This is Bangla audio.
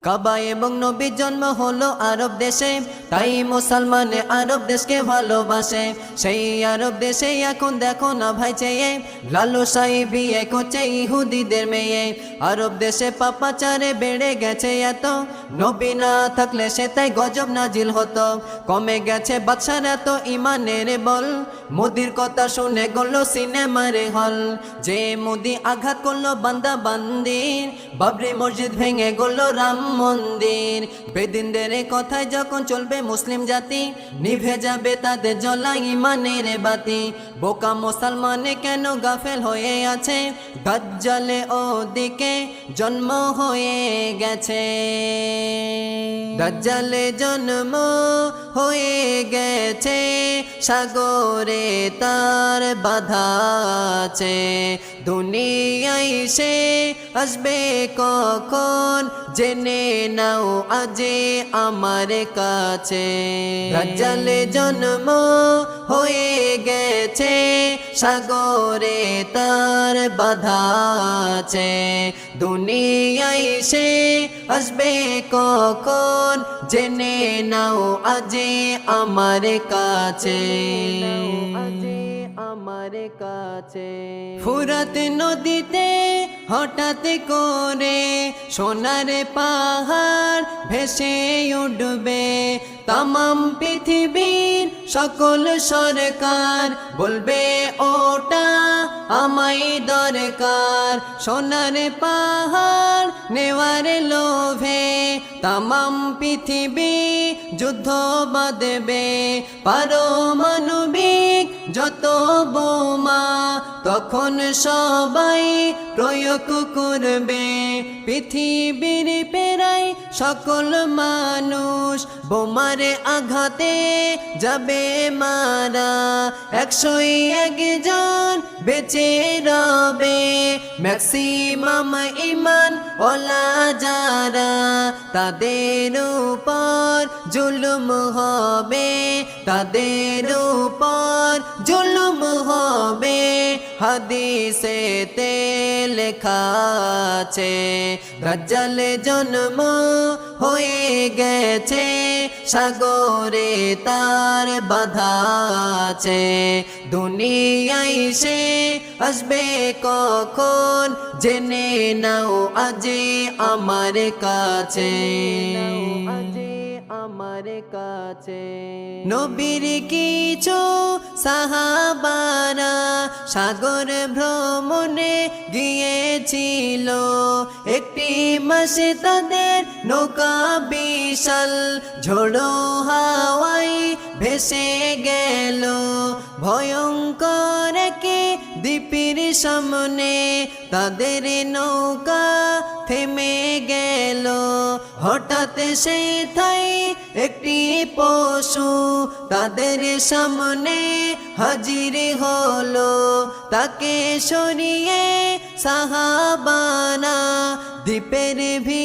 কাবা এবং নবীর জন্ম হলো আরব দেশে, তাই মুসলমানে আরব দেশকে ভালোবাসে। সেই আরব দেশে এখন দেখো না ভাই চেয়ে লালসাই বিয়ে করছে ইহুদিদের মেয়ে। আরব দেশে পাপাচারে বেড়ে গেছে এত, নবী না থাকলে সে তাই গজব নাজিল হতো। কমে গেছে বাদশার এত ইমানের বল, মোদির কথা শুনে গেল সিনেমার হল। যে মোদি আঘাত করলো বান্দা বান্দির, বাবরি মসজিদ ভেঙে গেল রাম মন্দির। বেদিনদের কথায় যখন চলবে মুসলিম জাতি, নিভে যাবে তাদের জ্বলা ইমানের বাতি। বোকা মুসলমানে কেন গাফেল হয়ে আছে, দাজ্জালে ওদিকে জন্ম হয়ে গেছে। দাজ্জালে জন্ম হয়ে গেছে, সাগরে তার বাধা আছে। দুনিয়ায় সে আসবে কখন, জেনে নাও আজে আমার কাছে। দাজ্জালে জন্ম হয়ে গেছে, সাগরে তার বাধা আছে। দুনিয়ায় সে আসবে কখন, জেনে নাও আজে আমার কাছে। আমার কাছে ফুরাত নদীতে হঠাৎ করে সোনার পাহাড় ভেসে উঠবে। তামাম পৃথিবীর সকল সরকার বলবে ওটা আমায় দরকার। সোনার পাহাড় নেওয়ার লোভে তামাম পৃথিবী যুদ্ধ বাঁধবে। পারমাণবিক যত বোমা তখন সবাই প্রয়োগ করবে। পৃথিবীর প্রায় সকল মানুষ বোমারে আঘাতে যাবে মারা। 101 জন বেঁচে রবে, ম্যাক্সিমাম ইমান ওলা যারা। তাদের উপর জুলুম হবে, তাদের উপর জুলুম হবে। হাদিসেতে লেখা আছে, দাজ্জালে জন্ম হয়ে গেছে, সাগরে তার বাধা আছে। দুনিয়ায় সে আসবে কখন, জেনে নাও আজে আমার কাছে। আমার কাছে নবীর কিছু সাহাবারা সাগর ভ্রমণে গিয়েছিল। একটি মাসে তাদের নৌকা বিশাল ঝোড়ো হাওয়ায় ভেসে গেল। ভয়ঙ্কর কি দ্বীপের সামনে তাদের নৌকা থেমে গেল। হঠাৎ সেই থাই একটি পশু তাদের সামনে হাজির হলো। তাকে সরিয়ে সাহাবানা দ্বীপের